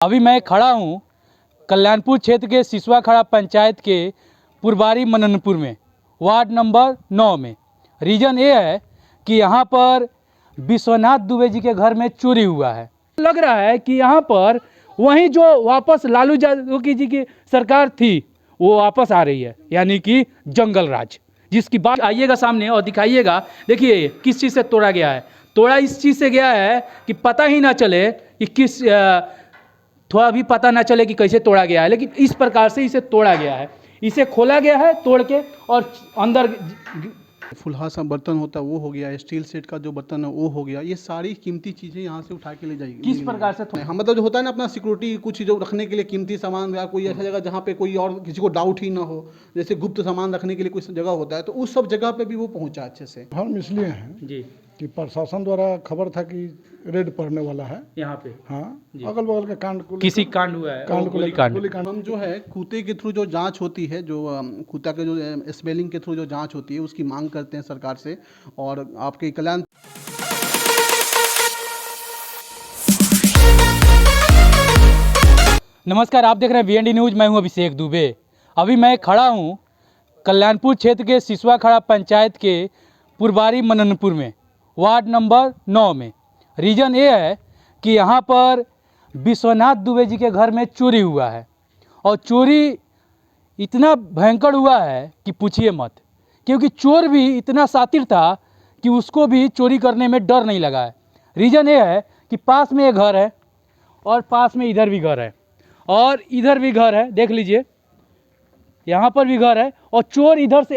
अभी मैं खड़ा हूँ कल्याणपुर क्षेत्र के सिसवा खड़ा पंचायत के पुरबारी मननपुर में, वार्ड नंबर 9 में। रीज़न ये है कि यहाँ पर विश्वनाथ दुबे जी के घर में चोरी हुआ है। लग रहा है कि यहाँ पर वहीं जो वापस लालू यादव जी की सरकार थी वो वापस आ रही है, यानी कि जंगल राज, जिसकी बात आइएगा सामने और दिखाइएगा। देखिए किस चीज़ से तोड़ा गया है। तोड़ा इस चीज़ से गया है कि पता ही ना चले कि किस थोड़ा भी पता ना चले कि कैसे तोड़ा गया है, लेकिन इस प्रकार से इसे तोड़ा गया है। इसे खोला गया है तोड़ के, और अंदर फुलहा सा बर्तन होता है वो हो गया, स्टील सेट का जो बर्तन है वो हो गया। ये सारी कीमती चीज़ें यहाँ से उठा के ले जाएगी। किस प्रकार से हम मतलब जो होता है ना अपना सिक्योरिटी, कुछ जो रखने के लिए कीमती सामान, या कोई ऐसा जगह जहाँ पे कोई और किसी को डाउट ही ना हो, जैसे गुप्त सामान रखने के लिए कोई जगह होता है, तो उस सब जगह पे भी वो पहुँचा अच्छे से। हम इसलिए हैं जी कि प्रशासन द्वारा खबर था कि रेड पड़ने वाला है यहाँ पे। हाँ, अगल बगल के कांड को किसी कांड हुआ है, कांड को गोलीकांड। हम जो है कूते के थ्रू जो जांच होती है, जो कूता के जो स्मेलिंग के थ्रू जो जांच होती है, उसकी मांग करते हैं सरकार से। और आपके कल्याण नमस्कार, आप देख रहे हैं VND न्यूज़। मैं हूं अभिषेक दुबे। अभी मैं खड़ा हूं कल्याणपुर क्षेत्र के सिसवा खड़ा पंचायत के पुरबारी मननपुर में, वार्ड नंबर 9 में। रीज़न ये है कि यहाँ पर विश्वनाथ दुबे जी के घर में चोरी हुआ है, और चोरी इतना भयंकर हुआ है कि पूछिए मत। क्योंकि चोर भी इतना शातिर था कि उसको भी चोरी करने में डर नहीं लगा है। रीज़न ये है कि पास में एक घर है, और पास में इधर भी घर है, और इधर भी घर है। देख लीजिए, यहाँ पर भी घर है। और चोर इधर से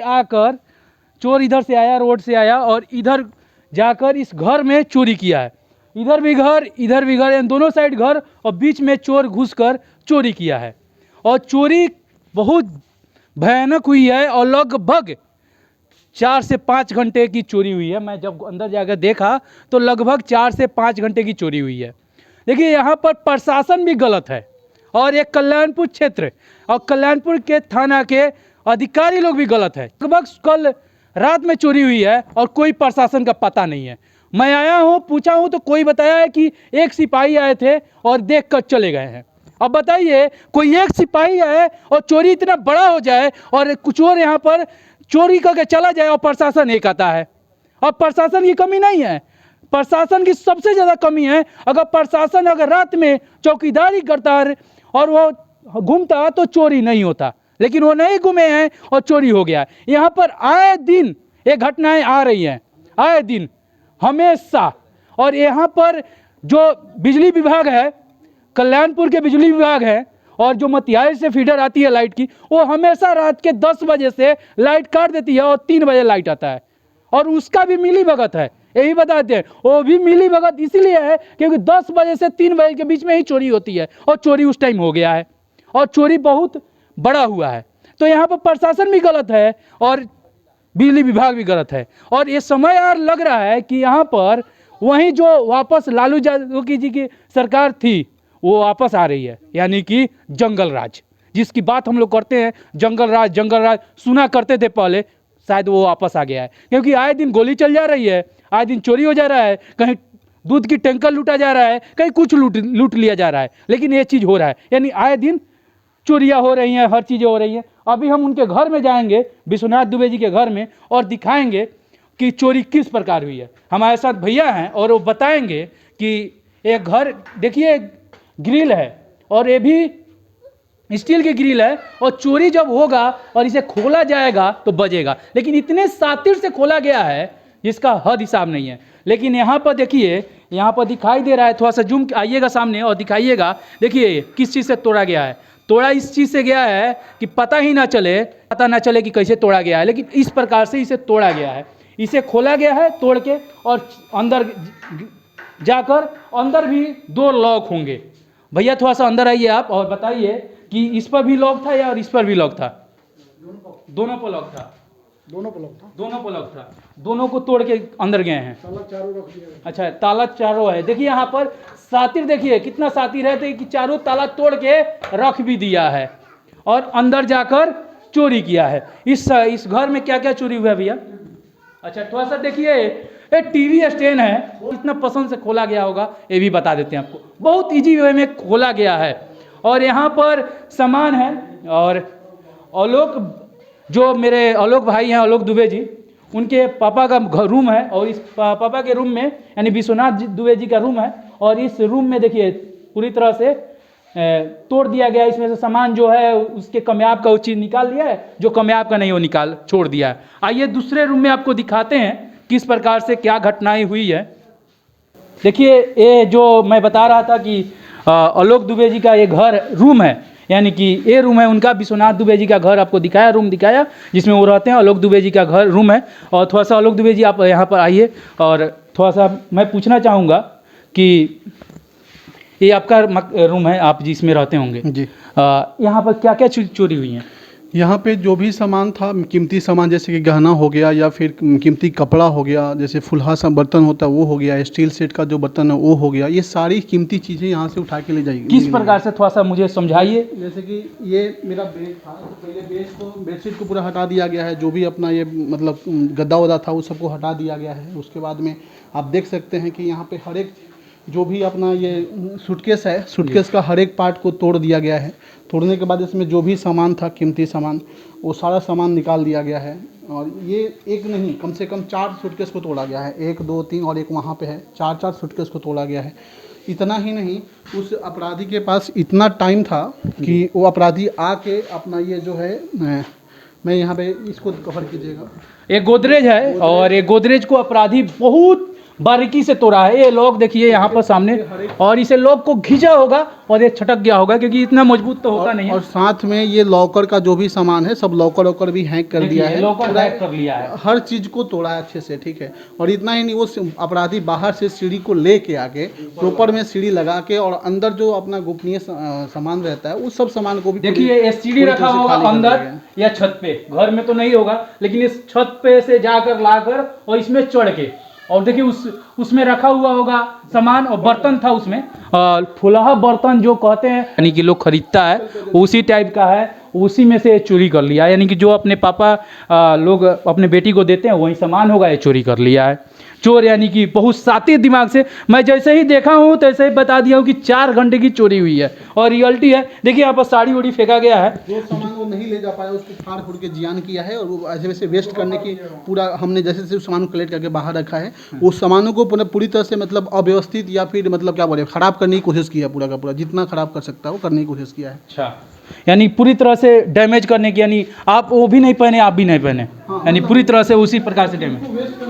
आया, रोड से आया, और इधर जाकर इस घर में चोरी किया है। इधर भी घर, इन दोनों साइड घर, और बीच में चोर घुसकर चोरी किया है। और चोरी बहुत भयानक हुई है, और लगभग 4 से 5 घंटे की चोरी हुई है। मैं जब अंदर जाकर देखा तो लगभग 4 से 5 घंटे की चोरी हुई है। देखिए, यहाँ पर प्रशासन भी गलत है, और एक कल्याणपुर क्षेत्र और कल्याणपुर के थाना के अधिकारी लोग भी गलत है। लगभग कल रात में चोरी हुई है, और कोई प्रशासन का पता नहीं है। मैं आया हूँ, पूछा हूँ, तो कोई बताया है कि एक सिपाही आए थे और देख कर चले गए हैं। अब बताइए, कोई एक सिपाही आए और चोरी इतना बड़ा हो जाए, और कुछ और यहाँ पर चोरी करके चला जाए, और प्रशासन एक आता है। और प्रशासन की कमी नहीं है, प्रशासन की सबसे ज़्यादा कमी है। अगर प्रशासन रात में चौकीदारी करता है और वो घूमता तो चोरी नहीं होता, लेकिन वो नहीं घूमे हैं और चोरी हो गया। यहाँ पर आए दिन ये घटनाएं आ रही हैं, आए दिन, हमेशा। और यहाँ पर जो बिजली विभाग है, कल्याणपुर के बिजली विभाग है, और जो मतिहारी से फीडर आती है लाइट की, वो हमेशा रात के 10 बजे से लाइट काट देती है, और 3 बजे लाइट आता है। और उसका भी मिली भगत है, यही बताते हैं। वो भी मिली भगत इसीलिए है क्योंकि 10 बजे से 3 बजे के बीच में ही चोरी होती है, और चोरी उस टाइम हो गया है, और चोरी बहुत बड़ा हुआ है। तो यहाँ पर प्रशासन भी गलत है, और बिजली विभाग भी गलत है। और ये समय यार लग रहा है कि यहाँ पर वहीं जो वापस लालू यादव जी की सरकार थी वो वापस आ रही है, यानी कि जंगल राज, जिसकी बात हम लोग करते हैं। जंगल राज सुना करते थे पहले, शायद वो वापस आ गया है। क्योंकि आए दिन गोली चल जा रही है, आए दिन चोरी हो जा रहा है, कहीं दूध की टैंकर लूटा जा रहा है, कहीं कुछ लूट लिया जा रहा है, लेकिन ये चीज़ हो रहा है। यानी आए दिन चोरियाँ हो रही हैं, हर चीज़ें हो रही हैं। अभी हम उनके घर में जाएंगे, विश्वनाथ दुबे जी के घर में, और दिखाएंगे कि चोरी किस प्रकार हुई है। हमारे साथ भैया हैं, और वो बताएंगे कि एक घर, देखिए ग्रिल है, और ये भी स्टील की ग्रिल है, और चोरी जब होगा और इसे खोला जाएगा तो बजेगा। लेकिन इतने शातिर से खोला गया है जिसका हद हिसाब नहीं है। लेकिन यहाँ पर देखिए, यहाँ पर दिखाई दे रहा है, थोड़ा सा जूम आइएगा सामने और दिखाइएगा। देखिए किस चीज़ से तोड़ा गया है। तोड़ा इस चीज़ से गया है कि पता ना चले कि कैसे तोड़ा गया है, लेकिन इस प्रकार से इसे तोड़ा गया है। इसे खोला गया है तोड़ के, और अंदर जाकर अंदर भी 2 लॉक होंगे। भैया थोड़ा सा अंदर आइए आप, और बताइए कि इस पर भी लॉक था या इस पर भी लॉक था? दोनों पर लॉक था। दोनों पर लॉक था। दोनों को तोड़ के अंदर गए हैं। ताला चारों रख दिया। अच्छा, ताला चारों है। देखिए यहाँ पर शातिर, देखिए कितना शातिर है कि चारों ताला तोड़ के रख भी दिया है, और अंदर जाकर चोरी किया है। इस घर में क्या क्या चोरी हुआ है भैया? अच्छा, थोड़ा सा देखिए ये टीवी स्टैंड है, इतना पसंद से खोला गया होगा ये भी बता देते हैं आपको। बहुत इजी वे में खोला गया है और यहाँ पर सामान है। और आलोक, जो मेरे आलोक भाई हैं, आलोक दुबे जी, उनके पापा का रूम है और इस पापा के रूम में यानी विश्वनाथ दुबे जी का रूम है और इस रूम में देखिए पूरी तरह से तोड़ दिया गया है। इसमें से सामान जो है उसके कमयाब का वो चीज़ निकाल लिया है, जो कमयाब का नहीं वो निकाल छोड़ दिया है। आइए दूसरे रूम में आपको दिखाते हैं किस प्रकार से क्या घटनाएं हुई है। देखिए ये जो मैं बता रहा था कि आलोक दुबे जी का ये घर रूम है, यानी कि ये रूम है उनका, विश्वनाथ दुबे जी का घर आपको दिखाया, रूम दिखाया जिसमें वो रहते हैं। आलोक दुबे जी का घर रूम है। और थोड़ा सा आलोक दुबे जी आप यहाँ पर आइए और थोड़ा सा मैं पूछना चाहूँगा कि ये आपका रूम है, आप जिसमें रहते होंगे जी। यहाँ पर क्या क्या चोरी हुई है? यहाँ पे जो भी सामान था, कीमती सामान जैसे कि गहना हो गया या फिर कीमती कपड़ा हो गया, जैसे फुल्हा सा बर्तन होता है वो हो गया, स्टील सेट का जो बर्तन है वो हो गया, ये सारी कीमती चीज़ें यहाँ से उठा के ले जाएगी। किस प्रकार से, थोड़ा सा मुझे समझाइए। जैसे कि ये मेरा बेड था, तो पहले बेडशीट को पूरा हटा दिया गया है, जो भी अपना ये मतलब गद्दा वद्दा था वो सबको हटा दिया गया है। उसके बाद में आप देख सकते हैं कि यहाँ पे हर एक जो भी अपना ये सूटकेस है, सूटकेस का हर एक पार्ट को तोड़ दिया गया है। तोड़ने के बाद इसमें जो भी सामान था कीमती सामान, वो सारा सामान निकाल दिया गया है। और ये एक नहीं, कम से कम 4 सूटकेस को तोड़ा गया है, 1 2 3 और एक वहाँ पे है, 4 सूटकेस को तोड़ा गया है। इतना ही नहीं, उस अपराधी के पास इतना टाइम था कि वो अपराधी आके अपना ये जो है, मैं यहाँ पे इसको कवर कीजिएगा, एक गोदरेज है और ये गोदरेज को अपराधी बहुत बारीकी से तोड़ा है। ये लोग देखिए यहाँ पर सामने, और इसे लोग को घिंचा होगा और ये छटक गया होगा क्योंकि इतना मजबूत तो होता नहीं है। और साथ में ये लॉकर का जो भी सामान है सब लॉकर वॉकर भी हैक कर दिया है, लॉकर हैक कर लिया है, हर चीज़ को तोड़ा है अच्छे से, ठीक है। और इतना ही नहीं, वो अपराधी बाहर से सीढ़ी को लेके आके प्रॉपर में सीढ़ी लगा के और अंदर जो अपना गोपनीय सामान रहता है उस सब सामान को भी, देखिए सीढ़ी रखा होगा अंदर या छत पे, घर में तो नहीं होगा लेकिन इस छत पे से जाकर लाकर और इसमें चढ़ के, और देखिए उसमें रखा हुआ होगा सामान और बर्तन था उसमें, फुलहा बर्तन जो कहते हैं यानी कि लोग खरीदता है उसी टाइप का है, उसी में से चोरी कर लिया। यानी कि जो अपने पापा लोग अपने बेटी को देते हैं वही सामान होगा, ये चोरी कर लिया है चोर। यानी कि बहुत सातिर दिमाग से, मैं जैसे ही देखा हूँ तैसे ही बता दिया हूँ कि 4 घंटे की चोरी हुई है और रियलिटी है। देखिए यहाँ पर साड़ी उड़ी फेंका गया है, जो सामान वो नहीं ले जा पाया उसको फाड़ फूड़ के जियान किया है और वो ऐसे वैसे वेस्ट करने की पूरा हमने जैसे जैसे सामान को कलेक्ट करके बाहर रखा है, उस सामानों को पूरी तरह से मतलब अव्यवस्थित या फिर मतलब क्या बोले खराब करने की कोशिश किया, पूरा का पूरा जितना खराब कर सकता है वो करने की कोशिश किया है। अच्छा, यानी पूरी तरह से डैमेज करने की, यानी आप वो भी नहीं पहने आप भी नहीं पहने, यानी पूरी तरह से उसी प्रकार से डैमेज।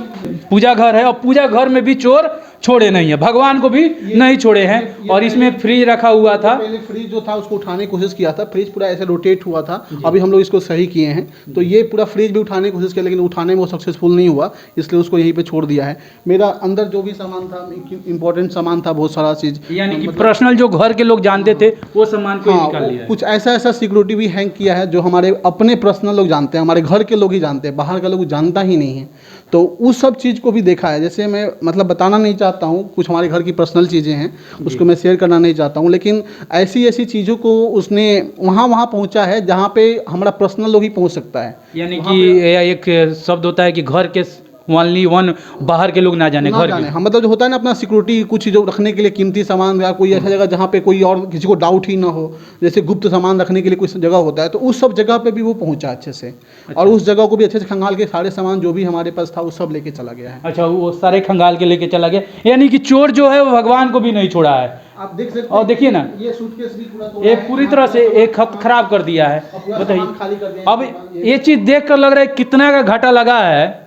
पूजा घर है और पूजा घर में भी चोर छोड़े नहीं है, भगवान को भी नहीं छोड़े हैं। और इसमें फ्रिज रखा हुआ था, पहले फ्रिज जो था उसको उठाने की कोशिश किया था, फ्रिज पूरा ऐसे रोटेट हुआ था, अभी हम लोग इसको सही किए हैं। तो ये पूरा फ्रिज भी उठाने की कोशिश किया लेकिन उठाने में वो सक्सेसफुल नहीं हुआ, इसलिए उसको यहीं पे छोड़ दिया है। मेरा अंदर जो भी सामान था, इंपॉर्टेंट सामान था बहुत सारा चीज़, यानी कि पर्सनल जो घर के लोग जानते थे वो सामान को निकाल लिया है। कुछ ऐसा सिक्योरिटी भी हैंग किया है जो हमारे अपने पर्सनल लोग जानते हैं, हमारे घर के लोग ही जानते हैं, बाहर का लोग जानता ही नहीं है। तो उस सब चीज़ को भी देखा है। जैसे मैं मतलब बताना नहीं चाहता हूँ, कुछ हमारे घर की पर्सनल चीज़ें हैं उसको मैं शेयर करना नहीं चाहता हूँ, लेकिन ऐसी चीज़ों को उसने वहाँ पहुँचा है जहाँ पे हमारा पर्सनल लोग ही पहुँच सकता है। यानी कि एक शब्द होता है कि घर के ओनली वन, बाहर के लोग ना जाने, घर के। हाँ, मतलब जो होता है ना अपना सिक्योरिटी, कुछ चीज़ों रखने के लिए कीमती सामान या कोई ऐसा जगह जहाँ पे कोई और किसी को डाउट ही ना हो, जैसे गुप्त सामान रखने के लिए कोई जगह होता है, तो उस सब जगह पे भी वो पहुंचा अच्छे से। और उस जगह को भी अच्छे से खंगाल के सारे सामान जो भी हमारे पास था वो सब लेके चला गया है। अच्छा, वो सारे खंगाल के लेके चला गया, यानी कि चोर जो है वो भगवान को भी नहीं छोड़ा है। आप देख सकते हैं और देखिए ना, ये सूटकेस भी पूरा एक पूरी तरह से एक खराब कर दिया है। बताइए, अब ये चीज़ देख कर लग रहा है कितना का घाटा लगा है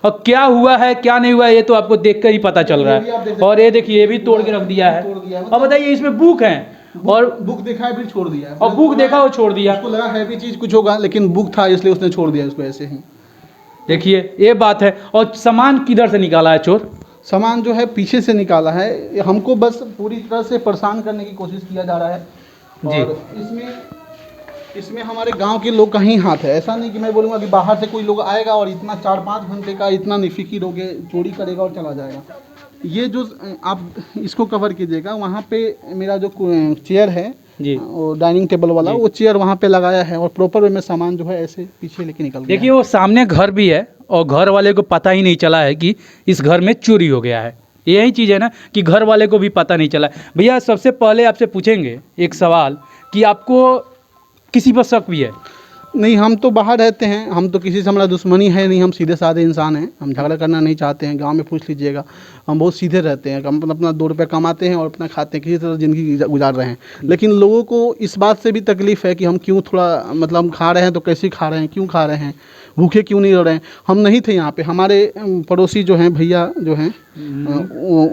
और क्या हुआ है क्या नहीं हुआ है ये तो आपको देखकर ही पता चल रहा है। और ये देखिए ये भी तोड़ के रख दिया है। अब बताइए, इसमें बुक है और बुक देखा है फिर छोड़ दिया है, और बुक देखा और छोड़ दिया, उसको लगा हैवी चीज़ कुछ होगा लेकिन बुक था इसलिए उसने छोड़ दिया उसको ऐसे ही। देखिए ये बात है। और सामान किधर से निकाला है चोर? सामान जो है पीछे से निकाला है, हमको बस पूरी तरह से परेशान करने की कोशिश किया जा रहा है। और इसमें हमारे गांव के लोग का ही हाथ है। ऐसा नहीं कि मैं बोलूँगा कि बाहर से कोई लोग आएगा और इतना 4-5 घंटे का इतना निफिकिर हो गए चोरी करेगा और चला जाएगा। ये जो आप इसको कवर कीजिएगा, वहाँ पे मेरा जो चेयर है जी। वो डाइनिंग टेबल वाला, वो चेयर वहाँ पे लगाया है और प्रॉपर वे में सामान जो है ऐसे पीछे लेके निकल गया देखिए वो सामने घर भी है और घर वाले को पता ही नहीं चला है कि इस घर में चोरी हो गया है। यही चीज़ है ना कि घर वाले को भी पता नहीं चला। भैया सबसे पहले आपसे पूछेंगे एक सवाल कि आपको किसी पर शक भी है? नहीं, हम तो बाहर रहते हैं, हम तो किसी से हमारा दुश्मनी है नहीं, हम सीधे साधे इंसान हैं, हम झगड़ा करना नहीं चाहते हैं। गांव में पूछ लीजिएगा, हम बहुत सीधे रहते हैं, हम अपना 2 रुपये कमाते हैं और अपना खाते हैं, किसी तरह ज़िंदगी गुजार रहे हैं। लेकिन लोगों को इस बात से भी तकलीफ़ है कि हम क्यों थोड़ा मतलब हम खा रहे हैं तो कैसे खा रहे हैं, क्यों खा रहे हैं, भूखे क्यों नहीं रह रहे हैं। हम नहीं थे यहाँ पे, हमारे पड़ोसी जो हैं, भैया जो हैं,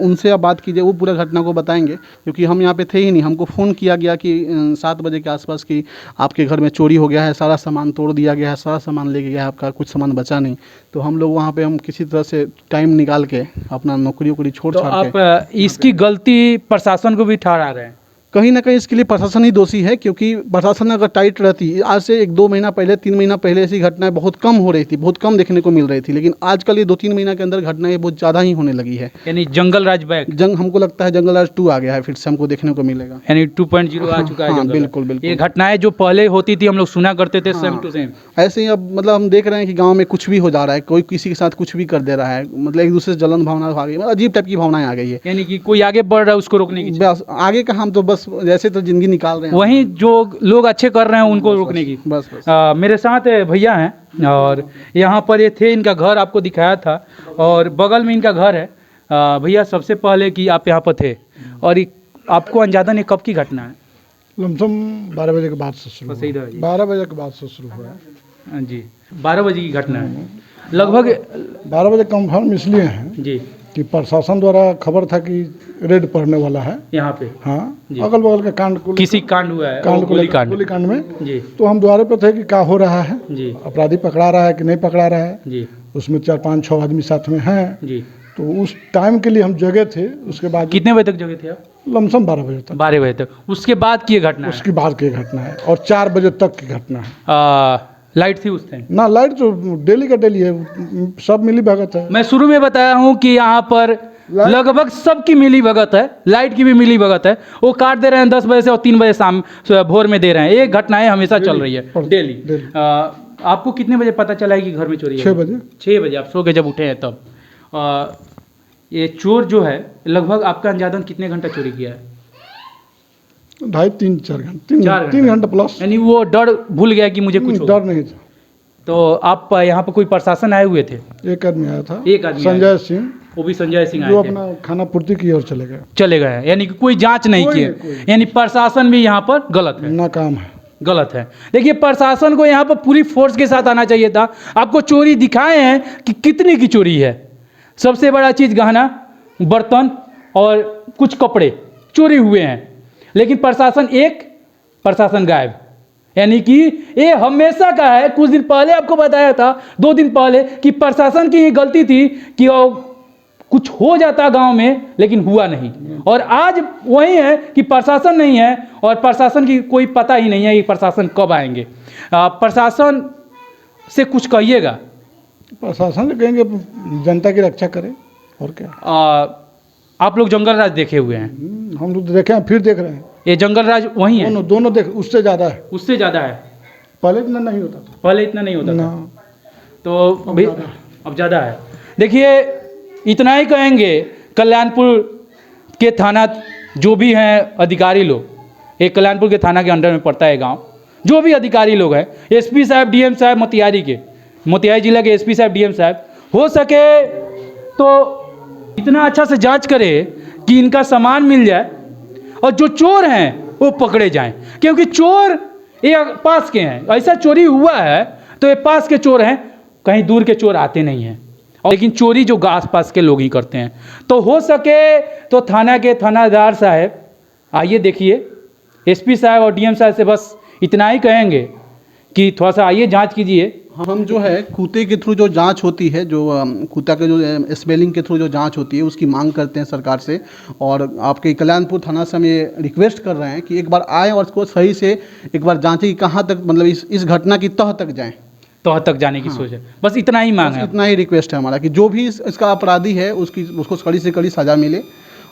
उनसे आप बात कीजिए, वो पूरा घटना को बताएंगे, क्योंकि हम यहाँ पे थे ही नहीं। हमको फ़ोन किया गया कि 7 बजे के आसपास कि आपके घर में चोरी हो गया है, सारा सामान तोड़ दिया गया है, सारा सामान ले गया है आपका, कुछ सामान बचा नहीं। तो हम लोग वहाँ पे हम किसी तरह से टाइम निकाल के अपना नौकरी वोकरी छोड़ तो छाड़ के, आप इसकी गलती प्रशासन को भी ठहरा रहे हैं? कहीं ना कहीं इसके लिए प्रशासन ही दोषी है, क्योंकि प्रशासन अगर टाइट रहती, आज से 1-2 महीना पहले, 3 महीना पहले ऐसी घटनाएं बहुत कम हो रही थी, बहुत कम देखने को मिल रही थी। लेकिन आजकल ये 2-3 महीना के अंदर घटनाएं बहुत ज़्यादा ही होने लगी है। यानी जंगल राज बैक, हमको लगता है जंगल राज 2 आ गया है, फिर से हमको देखने को मिलेगा। यानी 2.0 आ चुका है हाँ, जंगल राज। बिल्कुल बिल्कुल। ये घटनाएं जो पहले होती थी हम लोग सुना करते थे, सेम टू सेम ऐसे ही अब मतलब हम देख रहे हैं कि गांव में कुछ भी हो जा रहा है, कोई किसी के साथ कुछ भी कर दे रहा है, मतलब एक दूसरे से जलन भावना आ गई, मतलब अजीब टाइप की भावनाएं आ गई है। यानी कि कोई आगे बढ़ रहा है उसको रोकने की, बस आगे का हम तो बस जैसे तो जिंदगी निकाल रहे हैं, वहीं जो लोग अच्छे कर रहे हैं उनको रोकने की। बस बस। मेरे साथ भैया हैं और यहाँ पर ये थे, इनका घर आपको दिखाया था और बगल में इनका घर है। भैया सबसे पहले कि आप यहाँ पर थे और आपको अंजादन ये कब की घटना है? लमसम 12 बजे के बाद से शुरू बस इधर हुआ। आइए। 12 बजे के बाद से शुरू हुआ है। हाँ जी, 12 बजे की घटना है लगभग। 12 बजे कंफर्म इसलिए है जी, कि प्रशासन द्वारा खबर था कि रेड पड़ने वाला है यहाँ पे हाँ, जी। अगल बगल के कांड को किसी कांड हुआ है, कांड को गोली लेकर- कांड। गोली कांड में, जी तो हम द्वारे पर थे कि क्या हो रहा है, जी अपराधी पकड़ा रहा है कि नहीं पकड़ा रहा है। जी उसमें 4-5-6 आदमी साथ में हैं, जी। तो उस टाइम के लिए हम जगह थे। उसके बाद कितने बजे तक जगे थे आप? लमसम 12 बजे तक, 12 बजे तक। उसके बाद की ये घटना है? उसके बाद की घटना है और 4 बजे तक की घटना है। लाइट थी उस टाइम? ना, लाइट तो डेली का डेली है, सब मिली भगत है। मैं शुरू में बताया हूँ कि यहाँ पर लगभग सबकी मिली भगत है, लाइट की भी मिली भगत है। वो काट दे रहे हैं 10 बजे से और 3 बजे शाम भोर में दे रहे हैं। ये घटनाएं हमेशा चल रही है डेली। आपको कितने बजे पता चला है कि घर में चोरी है? 6 बजे। 6 बजे आप सो के जब उठे हैं तब। ये चोर जो है लगभग आपका अंजादन कितने घंटा चोरी किया है? 2.5-3-4 घंटे, 4 3 घंटे प्लस। यानी वो डर भूल गया कि मुझे कुछ होगा। डर नहीं था। तो आप यहाँ पर कोई प्रशासन आए हुए थे? एक आदमी आया था, एक आदमी आया। संजय सिंह, वो भी संजय सिंह जो आए थे, अपना खाना पूर्ति की और चले गए। चले गए हैं। यानी कि कोई जांच नहीं कोई की नहीं, है। कोई। यानी प्रशासन भी यहाँ पर गलत है, नाकाम है। गलत है। देखिए प्रशासन को यहाँ पर पूरी फोर्स के साथ आना चाहिए था। आपको चोरी दिखाए हैं कि कितनी की चोरी है। सबसे बड़ा चीज़ गहना, बर्तन और कुछ कपड़े चोरी हुए हैं, लेकिन प्रशासन गायब। यानी कि ये हमेशा का है। कुछ दिन पहले आपको बताया था, 2 दिन पहले, कि प्रशासन की ही गलती थी कि वो कुछ हो जाता गांव में, लेकिन हुआ नहीं। और आज वही है कि प्रशासन नहीं है और प्रशासन की कोई पता ही नहीं है कि प्रशासन कब आएंगे। प्रशासन से कुछ कहिएगा। प्रशासन से कहेंगे जनता की रक्षा करे, और क्या। आप लोग जंगल राज देखे हुए हैं, हम लोग देखे हैं, फिर देख रहे हैं। ये जंगल राज वही है? दोनों देख, उससे ज़्यादा है, उससे ज़्यादा है। पहले इतना नहीं होता था। पहले इतना नहीं होता ना, था, तो अब भाई ज़्यादा है। अब ज़्यादा है। देखिए इतना ही कहेंगे, कल्याणपुर के थाना जो भी हैं अधिकारी लोग, एक कल्याणपुर के थाना के अंडर में पड़ता है गांव, जो भी अधिकारी लोग हैं, एसपी साहब, डीएम साहब, मोतिहारी जिला के एसपी साहब, डीएम साहब, हो सके तो इतना अच्छा से जांच करे कि इनका सामान मिल जाए और जो चोर हैं वो पकड़े जाएं। क्योंकि चोर ये पास के हैं, ऐसा चोरी हुआ है तो ये पास के चोर हैं, कहीं दूर के चोर आते नहीं हैं। लेकिन चोरी जो आस पास के लोग ही करते हैं। तो हो सके तो थाना के थानादार साहब आइए, देखिए एसपी साहब और डीएम साहब से बस इतना ही कहेंगे कि थोड़ा सा आइए, जांच कीजिए। हम जो है कूते के थ्रू जो जांच होती है, जो कूता के जो स्पेलिंग के थ्रू जो जांच होती है, उसकी मांग करते हैं सरकार से। और आपके कल्याणपुर थाना से हम ये रिक्वेस्ट कर रहे हैं कि एक बार आए और इसको सही से एक बार जांचें कि कहाँ तक, मतलब इस घटना की तह तक जाएं, तह तक जाने की सोच है। बस इतना ही मांग है। इतना ही रिक्वेस्ट है हमारा कि जो भी इसका अपराधी है उसको कड़ी से कड़ी सज़ा मिले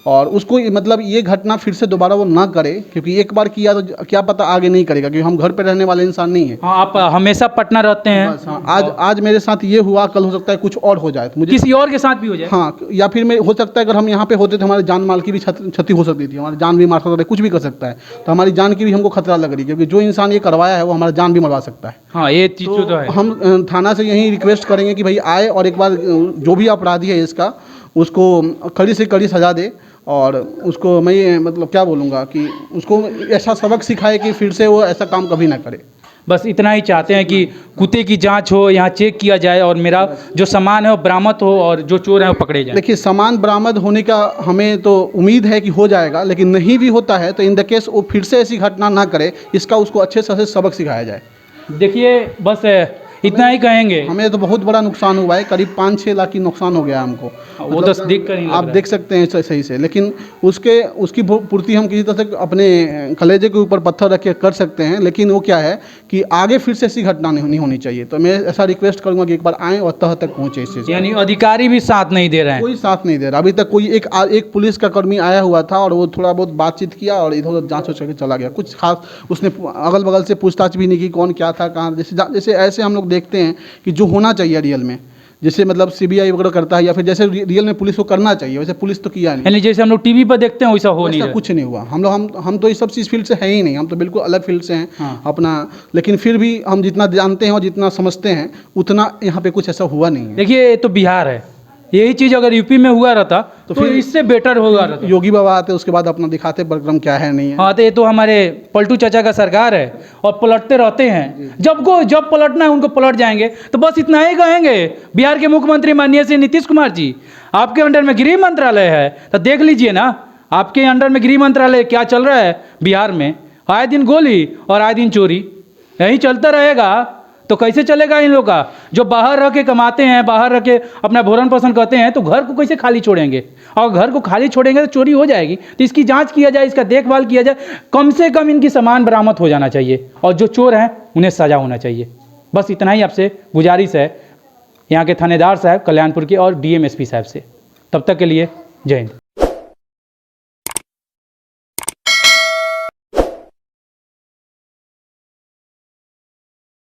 और उसको मतलब ये घटना फिर से दोबारा वो ना करे, क्योंकि एक बार किया तो क्या पता आगे नहीं करेगा, क्योंकि हम घर पे रहने वाले इंसान नहीं है। हाँ, आप हमेशा पटना रहते हैं। बस हाँ, आज मेरे साथ ये हुआ, कल हो सकता है कुछ और हो जाए, तो मुझे किसी और के साथ भी हो जाए। हाँ, या फिर मैं हो सकता है अगर हम यहाँ पे होते तो हमारे जान माल की भी क्षति हो सकती थी, हमारी जान भी मार सकता है, कुछ भी कर सकता है। तो हमारी जान की भी हमको खतरा लग रही है, क्योंकि जो इंसान ये करवाया है वो हमारा जान भी मरवा सकता है। हाँ, ये चीज़ तो है। हम थाना से यही रिक्वेस्ट करेंगे कि भाई आए और एक बार जो भी अपराधी है इसका, उसको कड़ी से कड़ी सज़ा दे, और उसको मैं ये मतलब क्या बोलूँगा कि उसको ऐसा सबक सिखाए कि फिर से वो ऐसा काम कभी ना करे। बस इतना ही चाहते हैं कि कुत्ते की जांच हो, यहाँ चेक किया जाए और मेरा जो सामान है वो बरामद हो और जो चोर है वो पकड़े जाए। देखिए, सामान बरामद होने का हमें तो उम्मीद है कि हो जाएगा, लेकिन नहीं भी होता है तो इन द केस वो फिर से ऐसी घटना ना करे, इसका उसको अच्छे से सबक सिखाया जाए। देखिए, बस इतना ही कहेंगे। हमें तो बहुत बड़ा नुकसान हुआ है, करीब 5-6 लाख की नुकसान हो गया हमको। वो तो देख कर ही लग आप रहा है। देख सकते हैं सही से, लेकिन उसकी पूर्ति हम किसी तरह से अपने कलेजे के ऊपर पत्थर रख के कर सकते हैं, लेकिन वो क्या है कि आगे फिर से ऐसी घटना नहीं होनी चाहिए। तो मैं ऐसा रिक्वेस्ट करूँगा कि एक बार आएँ और तह तक पहुँचे इस चीज़। यानी अधिकारी भी साथ नहीं दे रहे हैं। कोई साथ नहीं दे रहा अभी तक। कोई एक पुलिस का कर्मी आया हुआ था और वो थोड़ा बहुत बातचीत किया और इधर उधर जाँच करके चला गया। कुछ खास उसने अगल बगल से पूछताछ भी नहीं की, कौन क्या था कहाँ, जैसे ऐसे हम लोग देखते हैं कि जो होना चाहिए रियल में, जैसे मतलब सीबीआई वगैरह करता है, या फिर जैसे रियल में पुलिस को करना चाहिए, वैसे पुलिस तो किया नहीं। यानी जैसे हम लोग टीवी पर देखते हैं वैसा हो नहीं ऐसा रहा। कुछ नहीं हुआ। हम तो इस सब चीज़ फील्ड से है ही नहीं, हम तो बिल्कुल अलग फील्ड से हैं। हाँ। अपना, लेकिन फिर भी हम जितना जानते हैं और जितना समझते हैं उतना यहाँ पे कुछ ऐसा हुआ नहीं है। देखिए, ये तो बिहार है, यही चीज़ अगर यूपी में हुआ रहता तो फिर इससे बेटर होगा रहता। योगी बाबा आते उसके बाद अपना दिखाते प्रक्रम क्या है नहीं है। हाँ, तो ये तो हमारे पलटू चाचा का सरकार है और पलटते रहते हैं। जब पलटना है उनको पलट जाएंगे। तो बस इतना ही कहेंगे, बिहार के मुख्यमंत्री माननीय श्री नीतीश कुमार जी, आपके अंडर में गृह मंत्रालय है, तो देख लीजिए ना, आपके अंडर में गृह मंत्रालय क्या चल रहा है बिहार में। आए दिन गोली और आए दिन चोरी, यही चलता रहेगा तो कैसे चलेगा इन लोग का। जो बाहर रह के कमाते हैं, बाहर रह के अपना भोजन पोषण करते हैं, तो घर को कैसे खाली छोड़ेंगे। और घर को खाली छोड़ेंगे तो चोरी हो जाएगी। तो इसकी जांच किया जाए, इसका देखभाल किया जाए, कम से कम इनकी सामान बरामद हो जाना चाहिए और जो चोर हैं उन्हें सजा होना चाहिए। बस इतना ही आपसे गुजारिश है, यहाँ के थानेदार साहब कल्याणपुर के और डीएम एसपी साहब से। तब तक के लिए जय हिंद।